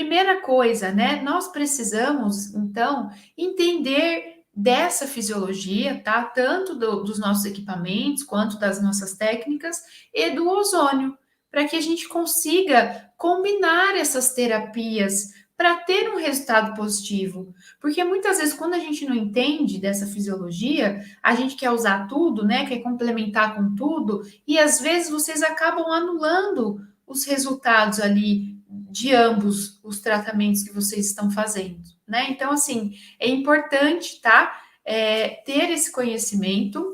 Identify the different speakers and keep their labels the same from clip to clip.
Speaker 1: primeira coisa, né? Nós precisamos, então, entender dessa fisiologia, tá? Tanto dos nossos equipamentos, quanto das nossas técnicas e do ozônio, para que a gente consiga combinar essas terapias para ter um resultado positivo. Porque muitas vezes, quando a gente não entende dessa fisiologia, a gente quer usar tudo, né? Quer complementar com tudo, e às vezes vocês acabam anulando os resultados ali de ambos os tratamentos que vocês estão fazendo, né? Então, assim, é importante, tá? Ter esse conhecimento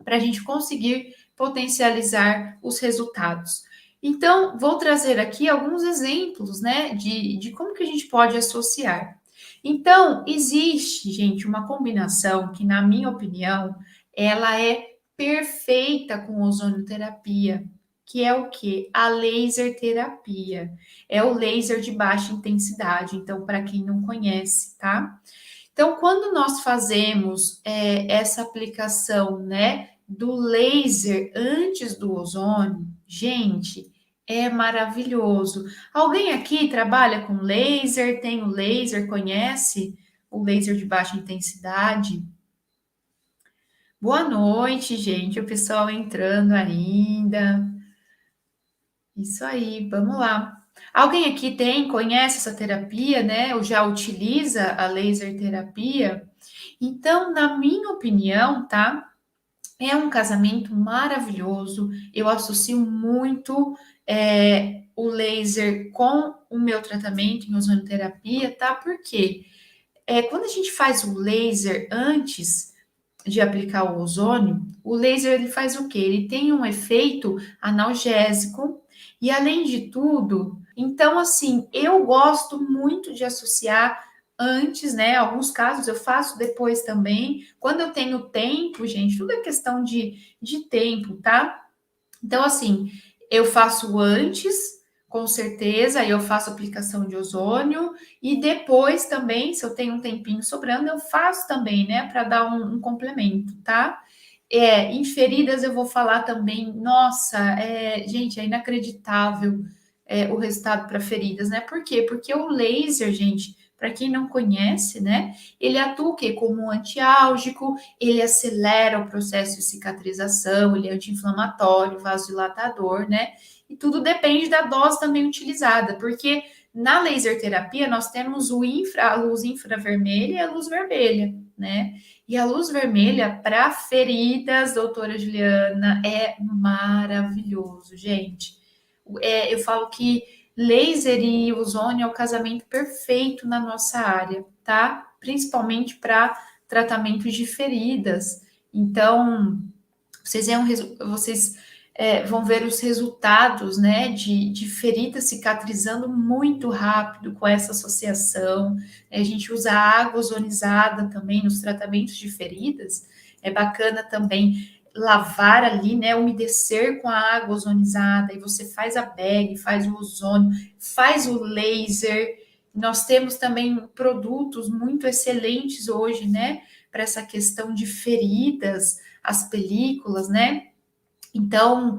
Speaker 1: para a gente conseguir potencializar os resultados. Então, vou trazer aqui alguns exemplos, né, de como que a gente pode associar. Então, existe, gente, uma combinação que, na minha opinião, ela é perfeita com ozonioterapia, que é o que? A laser terapia. É o laser de baixa intensidade. Então, para quem não conhece, tá? Então, quando nós fazemos essa aplicação, né, do laser antes do ozônio, gente, é maravilhoso. Alguém aqui trabalha com laser, tem o laser, conhece o laser de baixa intensidade? Boa noite, gente, o pessoal entrando ainda. Isso aí, vamos lá. Alguém aqui conhece essa terapia, né? Ou já utiliza a laser terapia? Então, na minha opinião, tá? É um casamento maravilhoso. Eu associo muito o laser com o meu tratamento em ozonoterapia, tá? Porque quando a gente faz o laser antes de aplicar o ozônio, o laser ele faz o quê? Ele tem um efeito analgésico e além de tudo, então assim, eu gosto muito de associar antes, né? Alguns casos eu faço depois também. Quando eu tenho tempo, gente, tudo é questão de tempo, tá? Então, assim, eu faço antes, com certeza, aí eu faço aplicação de ozônio, e depois também, se eu tenho um tempinho sobrando, eu faço também, né, para dar um complemento, tá? Em feridas eu vou falar também, nossa, gente, é inacreditável o resultado para feridas, né? Por quê? Porque o laser, gente, para quem não conhece, né, ele atua o quê? Como um antiálgico, ele acelera o processo de cicatrização, ele é anti-inflamatório, vasodilatador, né? E tudo depende da dose também utilizada, porque na laser terapia nós temos a luz infravermelha e a luz vermelha, né? E a luz vermelha para feridas, doutora Juliana, é maravilhoso, gente. Eu falo que laser e ozônio é o casamento perfeito na nossa área, tá? Principalmente para tratamentos de feridas. Então, vocês vão ver os resultados, né, de feridas cicatrizando muito rápido com essa associação. A gente usa água ozonizada também nos tratamentos de feridas. É bacana também lavar ali, né, umedecer com a água ozonizada, e você faz a bag, faz o ozônio, faz o laser. Nós temos também produtos muito excelentes hoje, né, para essa questão de feridas, as películas, né? Então,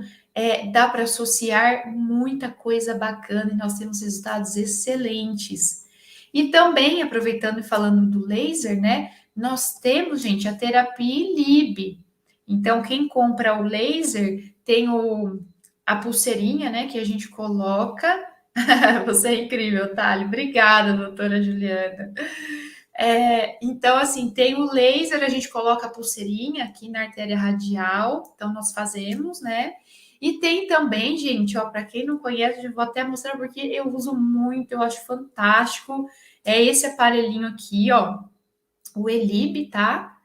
Speaker 1: dá para associar muita coisa bacana e nós temos resultados excelentes. E também, aproveitando e falando do laser, né? Nós temos, gente, a terapia ILIB. Então, quem compra o laser tem a pulseirinha, né? Que a gente coloca. Você é incrível, Thali. Obrigada, doutora Juliana. Então, assim, tem o laser, a gente coloca a pulseirinha aqui na artéria radial, então nós fazemos, né? E tem também, gente, ó, para quem não conhece, eu vou até mostrar porque eu uso muito, eu acho fantástico. É esse aparelhinho aqui, ó, o Elib, tá?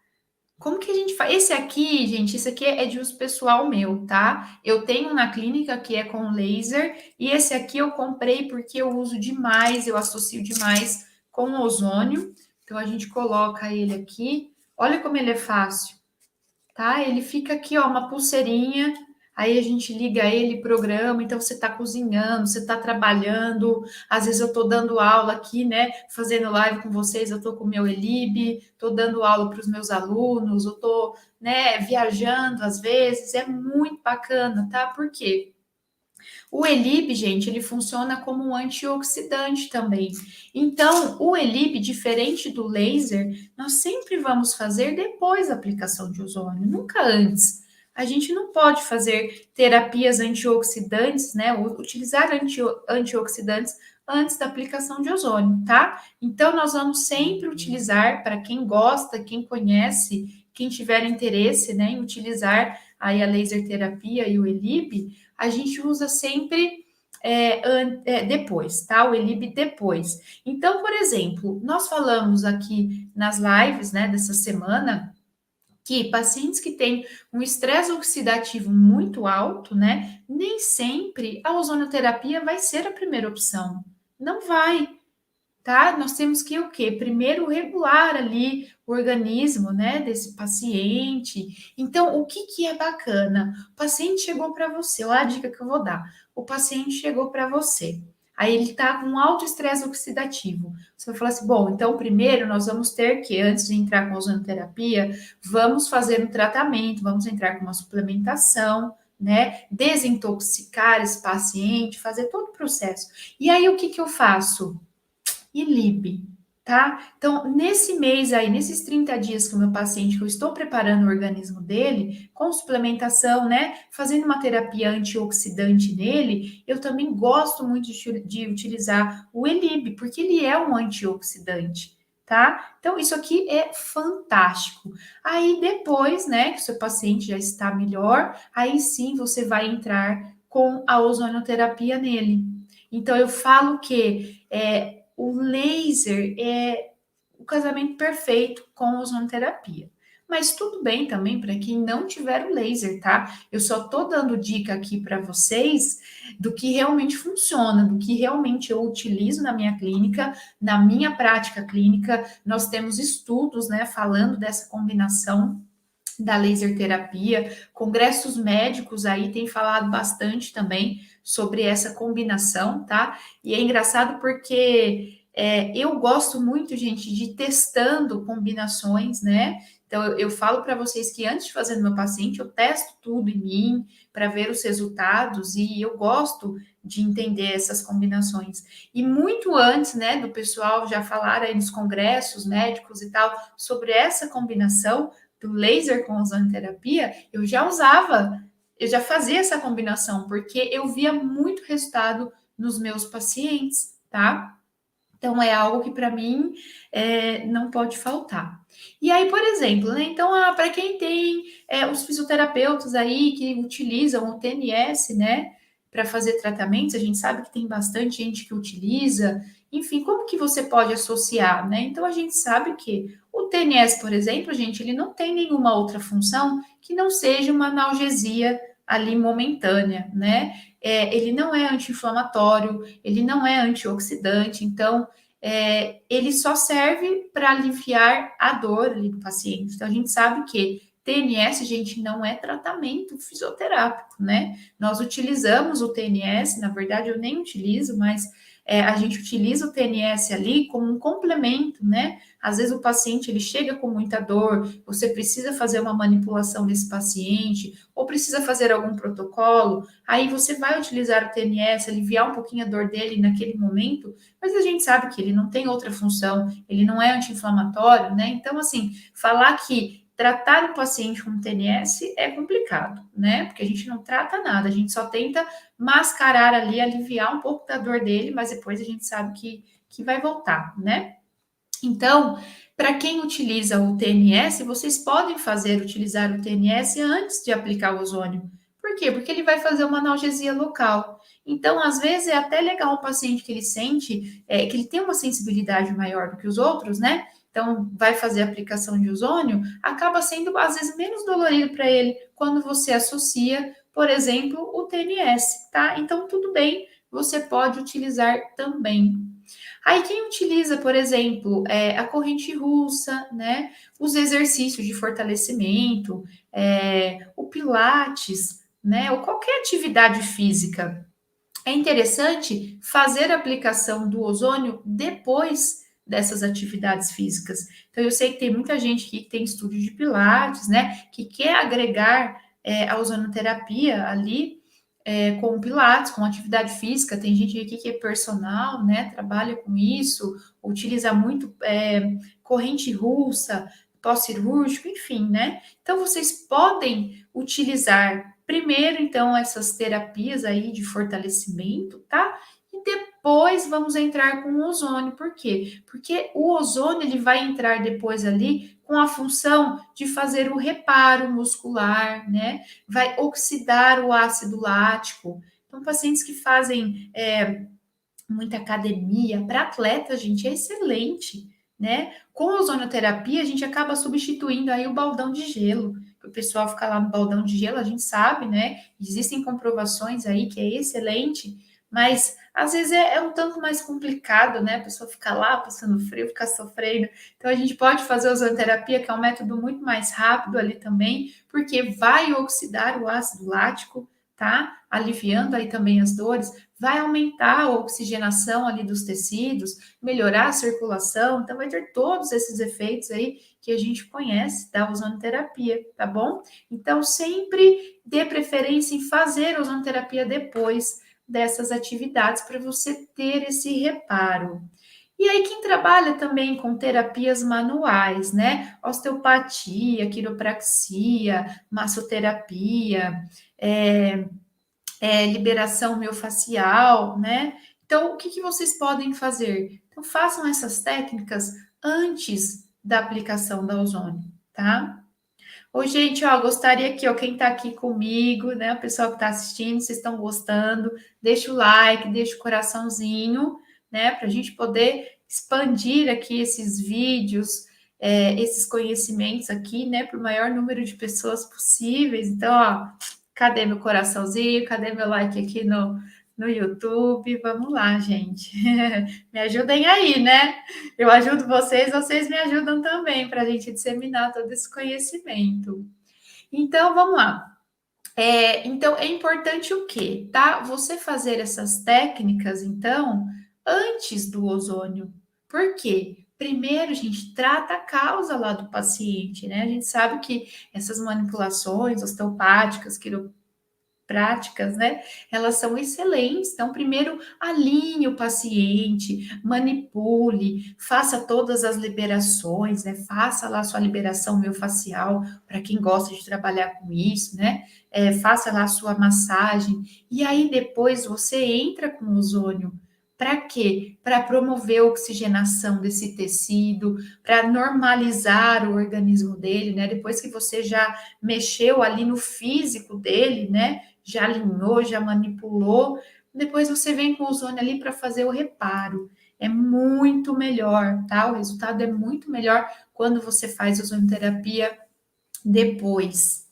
Speaker 1: Como que a gente faz? Esse aqui, gente, esse aqui é de uso pessoal meu, tá? Eu tenho na clínica que é com laser, e esse aqui eu comprei porque eu uso demais, eu associo demais com ozônio. Então a gente coloca ele aqui. Olha como ele é fácil, tá? Ele fica aqui, ó, uma pulseirinha. Aí a gente liga ele, programa. Então você tá cozinhando, você tá trabalhando. Às vezes eu tô dando aula aqui, né? Fazendo live com vocês, eu tô com o meu Elib, tô dando aula para os meus alunos, eu tô, né, viajando às vezes. É muito bacana, tá? Por quê? O Elib, gente, ele funciona como um antioxidante também. Então, o Elib, diferente do laser, nós sempre vamos fazer depois da aplicação de ozônio, nunca antes. A gente não pode fazer terapias antioxidantes, né? Utilizar antioxidantes antes da aplicação de ozônio, tá? Então, nós vamos sempre utilizar, para quem gosta, quem conhece, quem tiver interesse, né, em utilizar aí a laser terapia e o Elib, a gente usa sempre depois, tá? O Elib depois. Então, por exemplo, nós falamos aqui nas lives, né, dessa semana, que pacientes que têm um estresse oxidativo muito alto, né, nem sempre a ozonoterapia vai ser a primeira opção. Não vai, tá? Nós temos que o quê? Primeiro regular ali o organismo, né, desse paciente. Então, o que que é bacana? O paciente chegou para você, olha a dica que eu vou dar. O paciente chegou para você. Aí ele está com alto estresse oxidativo. Você vai falar assim: bom, então primeiro nós vamos ter que, antes de entrar com a ozonoterapia, vamos fazer um tratamento, vamos entrar com uma suplementação, né? Desintoxicar esse paciente, fazer todo o processo. E aí o que que eu faço? E LIB, tá? Então, nesse mês aí, nesses 30 dias que o meu paciente, que eu estou preparando o organismo dele, com suplementação, né, fazendo uma terapia antioxidante nele, eu também gosto muito de utilizar o ELIB, porque ele é um antioxidante, tá? Então, isso aqui é fantástico. Aí, depois, né, que o seu paciente já está melhor, aí sim você vai entrar com a ozonoterapia nele. Então, eu falo que o laser é o casamento perfeito com a ozonoterapia. Mas tudo bem também para quem não tiver o laser, tá? Eu só tô dando dica aqui para vocês do que realmente funciona, do que realmente eu utilizo na minha clínica, na minha prática clínica. Nós temos estudos, né, falando dessa combinação da laser terapia, congressos médicos aí têm falado bastante também sobre essa combinação, tá? E é engraçado porque eu gosto muito, gente, de testando combinações, né? Então, eu falo para vocês que antes de fazer no meu paciente, eu testo tudo em mim para ver os resultados e eu gosto de entender essas combinações. E muito antes, né, do pessoal já falar aí nos congressos médicos e tal sobre essa combinação, do laser com ozonoterapia, eu já usava, eu já fazia essa combinação, porque eu via muito resultado nos meus pacientes, tá? Então é algo que para mim não pode faltar. E aí, por exemplo, né? Então, para quem tem os fisioterapeutas aí que utilizam o TNS, né, para fazer tratamentos, a gente sabe que tem bastante gente que utiliza. Enfim, como que você pode associar, né? Então a gente sabe que o TNS, por exemplo, gente, ele não tem nenhuma outra função que não seja uma analgesia ali momentânea, né? Ele não é anti-inflamatório, ele não é antioxidante, então ele só serve para aliviar a dor ali do paciente. Então a gente sabe que TNS, gente, não é tratamento fisioterápico, né? Nós utilizamos o TNS, na verdade eu nem utilizo, mas a gente utiliza o TNS ali como um complemento, né? Às vezes o paciente ele chega com muita dor, você precisa fazer uma manipulação nesse paciente, ou precisa fazer algum protocolo, aí você vai utilizar o TNS, aliviar um pouquinho a dor dele naquele momento, mas a gente sabe que ele não tem outra função, ele não é anti-inflamatório, né? Então, assim, falar que tratar um paciente com TNS é complicado, né? Porque a gente não trata nada, a gente só tenta mascarar ali, aliviar um pouco da dor dele, mas depois a gente sabe que vai voltar, né? Então, para quem utiliza o TNS, vocês podem utilizar o TNS antes de aplicar o ozônio. Por quê? Porque ele vai fazer uma analgesia local. Então, às vezes, é até legal o paciente que ele sente que ele tem uma sensibilidade maior do que os outros, né? Então, vai fazer a aplicação de ozônio, acaba sendo, às vezes, menos dolorido para ele quando você associa, por exemplo, o TNS, tá? Então, tudo bem, você pode utilizar também. Aí quem utiliza, por exemplo, a corrente russa, né? Os exercícios de fortalecimento, o pilates, né? Ou qualquer atividade física. É interessante fazer a aplicação do ozônio depois dessas atividades físicas. Então, eu sei que tem muita gente que tem estúdio de pilates, né? Que quer agregar a ozonoterapia ali com Pilates, com atividade física. Tem gente aqui que é personal, né? Trabalha com isso, utiliza muito corrente russa, pós-cirúrgico, enfim, né? Então, vocês podem utilizar primeiro, então, essas terapias aí de fortalecimento, tá? E depois vamos entrar com o ozônio. Por quê? Porque o ozônio ele vai entrar depois ali com a função de fazer o reparo muscular, né? Vai oxidar o ácido lático. Então, pacientes que fazem muita academia, para atleta, gente, é excelente, né? Com a ozonoterapia, a gente acaba substituindo aí o baldão de gelo. O pessoal fica lá no baldão de gelo, a gente sabe, né? Existem comprovações aí que é excelente, mas às vezes é um tanto mais complicado, né? A pessoa fica lá passando frio, fica sofrendo. Então a gente pode fazer a ozonoterapia, que é um método muito mais rápido ali também, porque vai oxidar o ácido lático, tá? Aliviando aí também as dores, vai aumentar a oxigenação ali dos tecidos, melhorar a circulação, então vai ter todos esses efeitos aí que a gente conhece da ozonoterapia, tá bom? Então sempre dê preferência em fazer ozonoterapia depois dessas atividades para você ter esse reparo. E aí, quem trabalha também com terapias manuais, né? Osteopatia, quiropraxia, massoterapia, liberação miofascial, né? Então, o que, que vocês podem fazer? Então, façam essas técnicas antes da aplicação da ozônio, tá? Ô, gente, ó, gostaria que, ó, quem tá aqui comigo, né, o pessoal que tá assistindo, vocês estão gostando, deixa o like, deixa o coraçãozinho, né, pra gente poder expandir aqui esses vídeos, esses conhecimentos aqui, né, para o maior número de pessoas possíveis. Então, ó, cadê meu coraçãozinho? Cadê meu like aqui no YouTube? Vamos lá, gente. Me ajudem aí, né? Eu ajudo vocês, vocês me ajudam também para a gente disseminar todo esse conhecimento. Então, vamos lá. Então, é importante o quê? Tá? Você fazer essas técnicas, então, antes do ozônio. Por quê? Primeiro, a gente trata a causa lá do paciente, né? A gente sabe que essas manipulações osteopáticas, práticas, né? Elas são excelentes. Então, primeiro, alinhe o paciente, manipule, faça todas as liberações, né? Faça lá a sua liberação miofascial, para quem gosta de trabalhar com isso, né? Faça lá a sua massagem. E aí, depois, você entra com o ozônio. Para quê? Para promover a oxigenação desse tecido, para normalizar o organismo dele, né? Depois que você já mexeu ali no físico dele, né? Já alinhou, já manipulou, depois você vem com o ozônio ali para fazer o reparo. É muito melhor, tá? O resultado é muito melhor quando você faz ozonoterapia depois.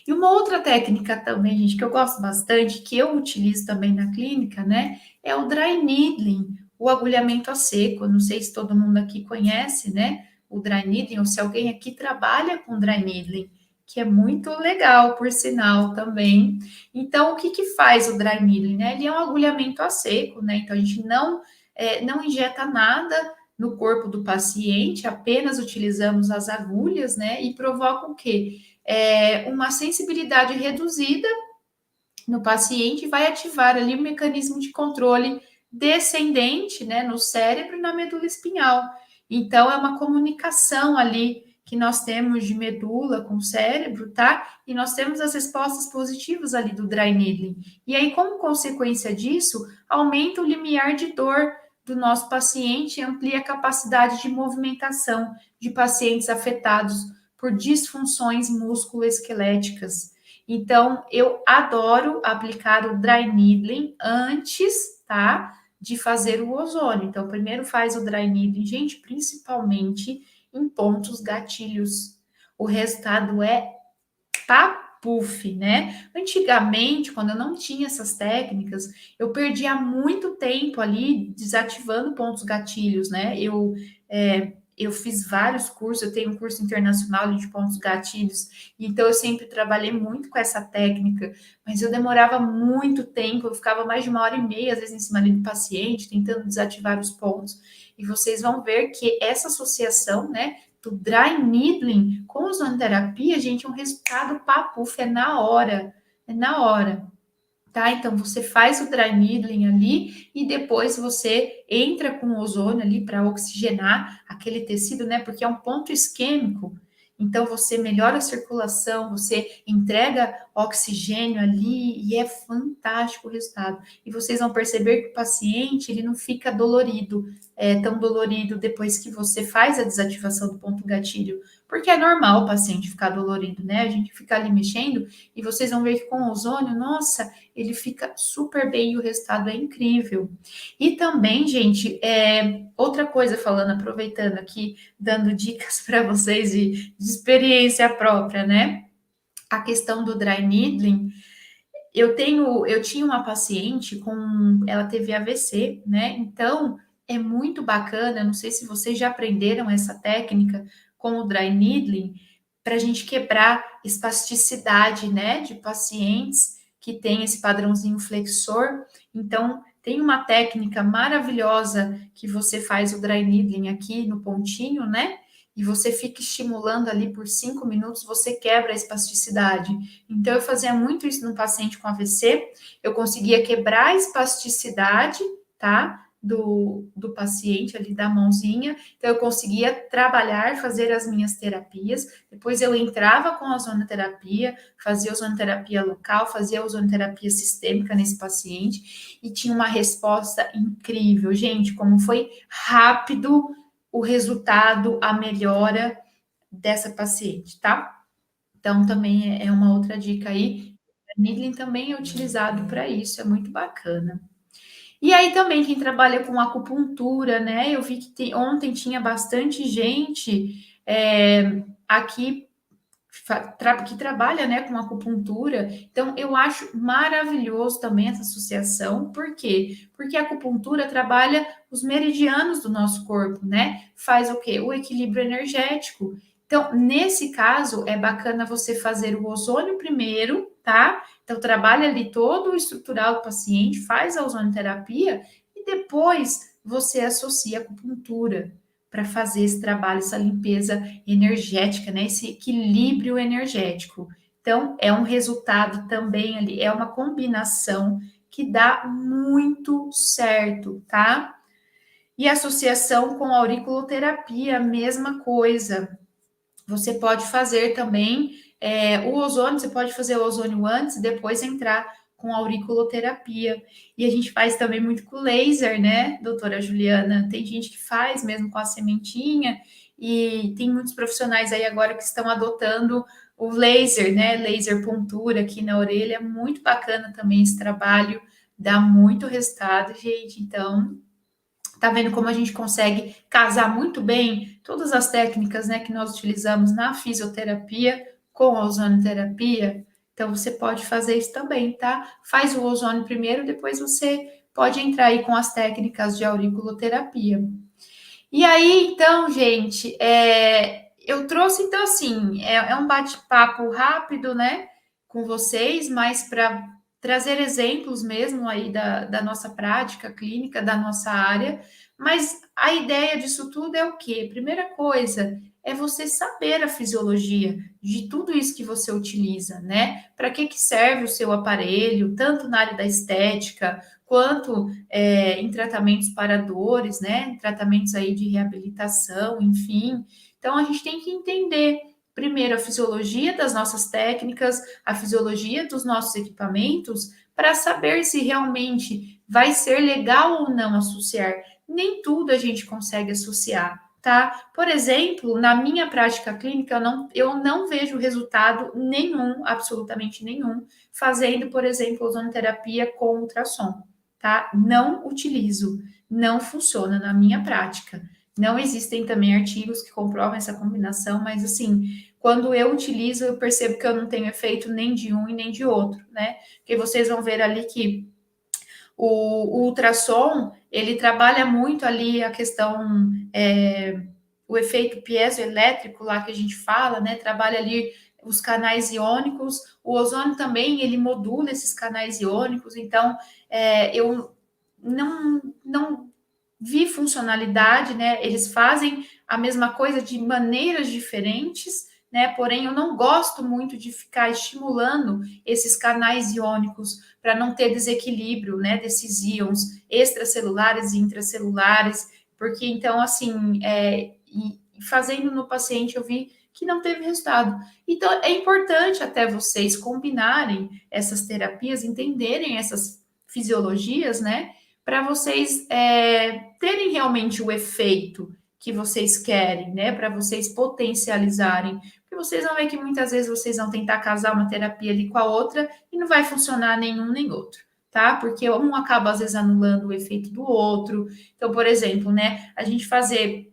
Speaker 1: E uma outra técnica também, gente, que eu gosto bastante, que eu utilizo também na clínica, né, é o dry needling, o agulhamento a seco. Eu não sei se todo mundo aqui conhece, né, o dry needling, ou se alguém aqui trabalha com dry needling, que é muito legal, por sinal, também. Então, o que que faz o dry needling, né? Ele é um agulhamento a seco, né? Então, a gente não injeta nada no corpo do paciente, apenas utilizamos as agulhas, né? E provoca o quê? Uma sensibilidade reduzida no paciente vai ativar ali um mecanismo de controle descendente, né, no cérebro e na medula espinhal. Então, é uma comunicação ali que nós temos de medula com o cérebro, tá? E nós temos as respostas positivas ali do dry needling. E aí, como consequência disso, aumenta o limiar de dor do nosso paciente e amplia a capacidade de movimentação de pacientes afetados por disfunções musculoesqueléticas. Então, eu adoro aplicar o dry needling antes, tá? De fazer o ozônio. Então, primeiro faz o dry needling, gente, principalmente em pontos gatilhos. O resultado é papuf, né? Antigamente, quando eu não tinha essas técnicas, eu perdia muito tempo ali desativando pontos gatilhos, né? Eu fiz vários cursos, eu tenho um curso internacional de pontos gatilhos, então eu sempre trabalhei muito com essa técnica, mas eu demorava muito tempo, eu ficava mais de 1 hora e meia, às vezes, em cima ali do paciente, tentando desativar os pontos, e vocês vão ver que essa associação, né, do dry needling com ozonoterapia, gente, é um resultado papuf, é na hora, é na hora. tá? Então, você faz o dry needling ali e depois você entra com ozônio ali para oxigenar aquele tecido, né? Porque é um ponto isquêmico. Então, você melhora a circulação, você entrega oxigênio ali e é fantástico o resultado. E vocês vão perceber que o paciente, ele não fica dolorido, tão dolorido depois que você faz a desativação do ponto gatilho. Porque é normal o paciente ficar dolorido, né? A gente fica ali mexendo e vocês vão ver que com o ozônio, nossa, ele fica super bem e o resultado é incrível. E também, gente, outra coisa falando, aproveitando aqui, dando dicas para vocês de experiência própria, né? A questão do dry needling, eu tinha uma paciente ela teve AVC, né? Então é muito bacana. Não sei se vocês já aprenderam essa técnica com o dry needling para a gente quebrar espasticidade, né? De pacientes que têm esse padrãozinho flexor. Então tem uma técnica maravilhosa que você faz o dry needling aqui no pontinho, né? E você fica estimulando ali por 5 minutos, você quebra a espasticidade. Então, eu fazia muito isso no paciente com AVC, eu conseguia quebrar a espasticidade, tá? Do paciente ali da mãozinha, então eu conseguia trabalhar, fazer as minhas terapias, depois eu entrava com a ozonoterapia, fazia ozonoterapia local, fazia ozonoterapia sistêmica nesse paciente e tinha uma resposta incrível, gente, como foi rápido o resultado, a melhora dessa paciente, tá? Então, também é uma outra dica aí. A Needling também é utilizado para isso, é muito bacana. E aí também quem trabalha com acupuntura, né? Eu vi que ontem tinha bastante gente aqui que trabalha, né, com acupuntura. Então, eu acho maravilhoso também essa associação. Por quê? Porque a acupuntura trabalha os meridianos do nosso corpo, né? Faz o quê? O equilíbrio energético. Então, nesse caso, é bacana você fazer o ozônio primeiro, tá? Então, trabalha ali todo o estrutural do paciente, faz a ozonoterapia e depois você associa a acupuntura para fazer esse trabalho, essa limpeza energética, né? Esse equilíbrio energético. Então, é um resultado também ali, é uma combinação que dá muito certo, tá? E associação com auriculoterapia, a mesma coisa. Você pode fazer também o ozônio, você pode fazer o ozônio antes e depois entrar com auriculoterapia. E a gente faz também muito com laser, né, doutora Juliana? Tem gente que faz mesmo com a sementinha, e tem muitos profissionais aí agora que estão adotando o laser, né? Laser pontura aqui na orelha. É muito bacana também esse trabalho, dá muito resultado, gente. Então, tá vendo como a gente consegue casar muito bem todas as técnicas, né, que nós utilizamos na fisioterapia com a ozonoterapia? Então, você pode fazer isso também, tá? Faz o ozônio primeiro, depois você pode entrar aí com as técnicas de auriculoterapia. E aí, então, gente, eu trouxe, então, assim, é um bate-papo rápido, né, com vocês, mas para trazer exemplos mesmo aí da nossa prática clínica, da nossa área. Mas a ideia disso tudo é o quê? Primeira coisa é você saber a fisiologia de tudo isso que você utiliza, né? Para que serve o seu aparelho, tanto na área da estética, quanto em tratamentos para dores, né? Tratamentos aí de reabilitação, enfim. Então a gente tem que entender primeiro a fisiologia das nossas técnicas, a fisiologia dos nossos equipamentos, para saber se realmente vai ser legal ou não associar. Nem tudo a gente consegue associar, tá? Por exemplo, na minha prática clínica, eu não vejo resultado nenhum, absolutamente nenhum, fazendo, por exemplo, ozonoterapia com ultrassom, tá? Não utilizo, não funciona na minha prática. Não existem também artigos que comprovam essa combinação, mas assim, quando eu utilizo, eu percebo que eu não tenho efeito nem de um e nem de outro, né? Porque vocês vão ver ali que o ultrassom, ele trabalha muito ali a questão, o efeito piezoelétrico lá que a gente fala, né? Trabalha ali os canais iônicos, o ozônio também, ele modula esses canais iônicos, então, eu não vi funcionalidade, né? Eles fazem a mesma coisa de maneiras diferentes, né? Porém, eu não gosto muito de ficar estimulando esses canais iônicos para não ter desequilíbrio, né? Desses íons extracelulares e intracelulares, porque então, assim, fazendo no paciente, eu vi que não teve resultado. Então, é importante até vocês combinarem essas terapias, entenderem essas fisiologias, né? Para vocês terem realmente o efeito que vocês querem, né? Para vocês potencializarem. Porque vocês vão ver que muitas vezes vocês vão tentar casar uma terapia ali com a outra e não vai funcionar nenhum nem outro, tá? Porque um acaba às vezes anulando o efeito do outro. Então, por exemplo, né? A gente fazer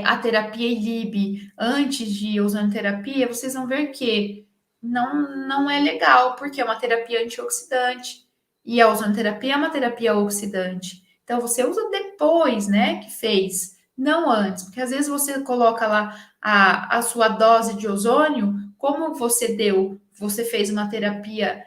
Speaker 1: a terapia ILIB antes de ozonoterapia, vocês vão ver que não é legal, porque é uma terapia antioxidante e a ozonoterapia é uma terapia oxidante. Então, você usa depois, né, que fez, não antes, porque às vezes você coloca lá a sua dose de ozônio, como você fez uma terapia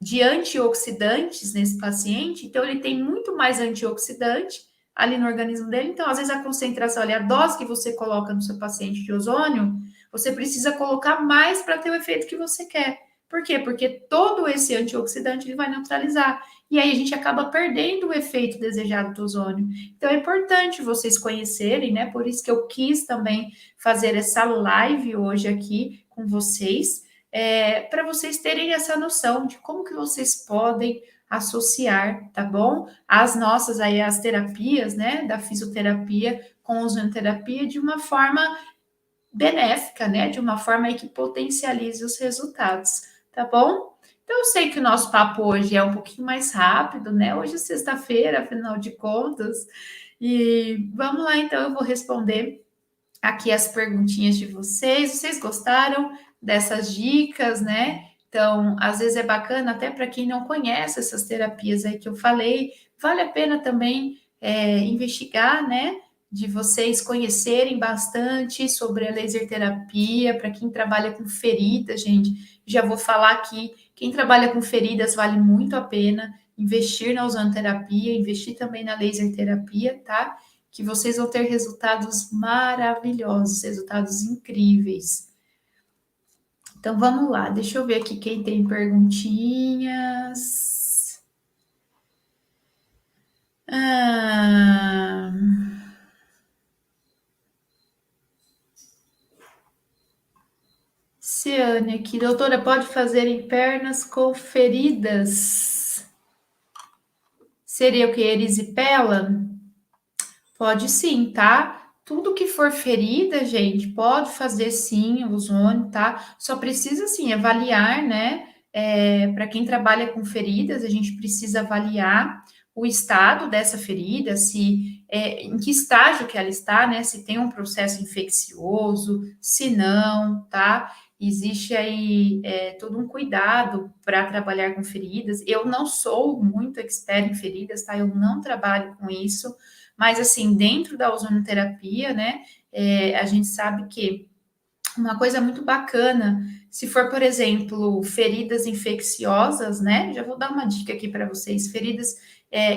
Speaker 1: de antioxidantes nesse paciente, então ele tem muito mais antioxidante ali no organismo dele. Então, às vezes, a concentração ali, a dose que você coloca no seu paciente de ozônio, você precisa colocar mais para ter o efeito que você quer. Por quê? Porque todo esse antioxidante ele vai neutralizar. E aí a gente acaba perdendo o efeito desejado do ozônio. Então é importante vocês conhecerem, né? Por isso que eu quis também fazer essa live hoje aqui com vocês, para vocês terem essa noção de como que vocês podem associar, tá bom? As nossas aí, as terapias, né, da fisioterapia com ozonoterapia de uma forma benéfica, né, de uma forma aí que potencialize os resultados, tá bom? Então, eu sei que o nosso papo hoje é um pouquinho mais rápido, né? Hoje é sexta-feira, afinal de contas. E vamos lá, então, eu vou responder aqui as perguntinhas de vocês. Vocês gostaram dessas dicas, né? Então, às vezes é bacana até para quem não conhece essas terapias aí que eu falei, vale a pena também investigar, né? De vocês conhecerem bastante sobre a laser terapia, para quem trabalha com feridas, gente. Já vou falar aqui, quem trabalha com feridas vale muito a pena investir na ozonoterapia, investir também na laser terapia, tá? Que vocês vão ter resultados maravilhosos, resultados incríveis. Então vamos lá, deixa eu ver aqui quem tem perguntinhas. Ah, Ciane aqui, doutora, pode fazer em pernas com feridas? Seria o que? Erisipela? Pode sim, tá? Tudo que for ferida, gente, pode fazer sim o ozônio, tá? Só precisa, assim, avaliar, né? Para quem trabalha com feridas, a gente precisa avaliar o estado dessa ferida, se em que estágio que ela está, né? Se tem um processo infeccioso, se não, tá? Existe aí todo um cuidado para trabalhar com feridas. Eu não sou muito expert em feridas, tá? Eu não trabalho com isso. Mas, assim, dentro da ozonoterapia, né, a gente sabe que uma coisa muito bacana, se for, por exemplo, feridas infecciosas, né, já vou dar uma dica aqui para vocês, feridas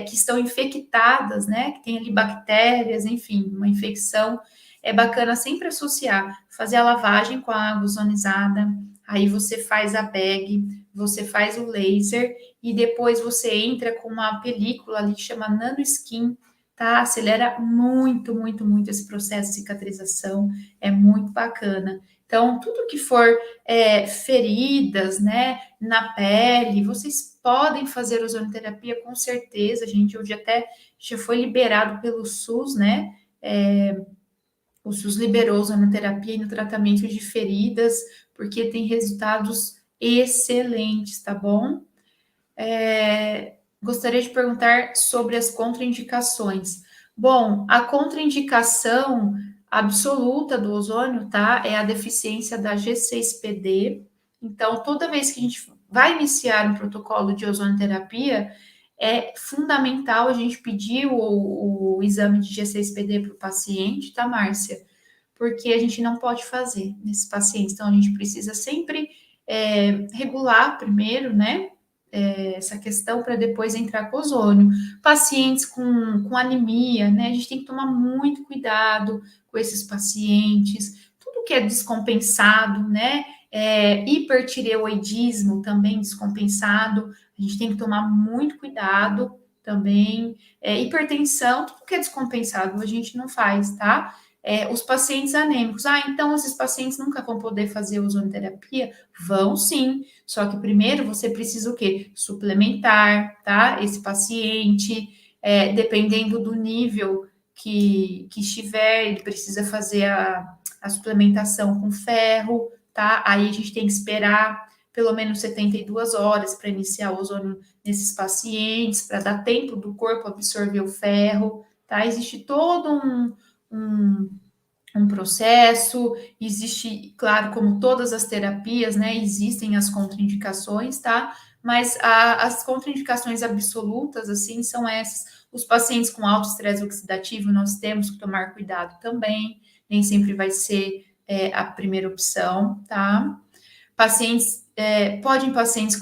Speaker 1: que estão infectadas, né, que tem ali bactérias, enfim, uma infecção, é bacana sempre associar, fazer a lavagem com a água ozonizada, aí você faz a bag, você faz o laser, e depois você entra com uma película ali que chama nanoskin, tá? Acelera muito, muito, muito esse processo de cicatrização, é muito bacana. Então, tudo que for feridas, né, na pele, vocês podem fazer ozonoterapia com certeza, gente. Hoje até já foi liberado pelo SUS, né? O SUS liberou ozonoterapia no tratamento de feridas, porque tem resultados excelentes, tá bom? Gostaria de perguntar sobre as contraindicações. Bom, a contraindicação absoluta do ozônio, tá? É a deficiência da G6PD. Então, toda vez que a gente vai iniciar um protocolo de ozonoterapia, é fundamental a gente pedir o exame de G6PD para o paciente, tá, Márcia? Porque a gente não pode fazer nesses pacientes. Então, a gente precisa sempre regular primeiro, né? Essa questão para depois entrar com ozônio. Pacientes com anemia, né? A gente tem que tomar muito cuidado com esses pacientes. Tudo tudo que é descompensado, né? Hipertireoidismo também descompensado, a gente tem que tomar muito cuidado também. Hipertensão, tudo que é descompensado a gente não faz, tá? Os pacientes anêmicos, então esses pacientes nunca vão poder fazer ozonoterapia? Vão sim, só que primeiro você precisa o quê? Suplementar, tá? Esse paciente, dependendo do nível que estiver, ele precisa fazer a suplementação com ferro, tá? Aí a gente tem que esperar pelo menos 72 horas para iniciar o ozônio nesses pacientes, para dar tempo do corpo absorver o ferro, tá? Existe todo um, um processo, existe, claro, como todas as terapias, né? Existem as contraindicações, tá? Mas as contraindicações absolutas, assim, são essas. Os pacientes com alto estresse oxidativo, nós temos que tomar cuidado também, nem sempre vai ser a primeira opção, tá? Pacientes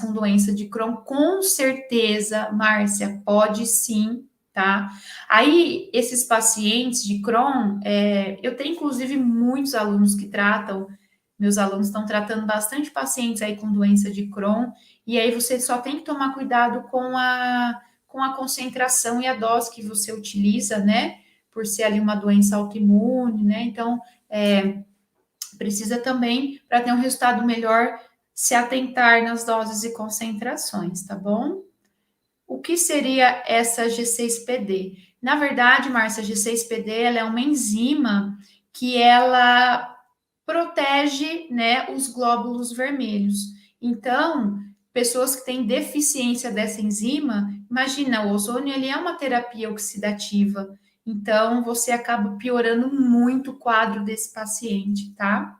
Speaker 1: com doença de Crohn, com certeza, Márcia, pode sim, tá? Aí, esses pacientes de Crohn, eu tenho inclusive muitos alunos que tratam, meus alunos estão tratando bastante pacientes aí com doença de Crohn, e aí você só tem que tomar cuidado com a concentração e a dose que você utiliza, né? Por ser ali uma doença autoimune, né? Então, precisa também, para ter um resultado melhor, se atentar nas doses e concentrações, tá bom? O que seria essa G6PD? Na verdade, Márcia, a G6PD ela é uma enzima que ela protege, né, os glóbulos vermelhos. Então, pessoas que têm deficiência dessa enzima, imagina, o ozônio ele é uma terapia oxidativa. Então, você acaba piorando muito o quadro desse paciente, tá?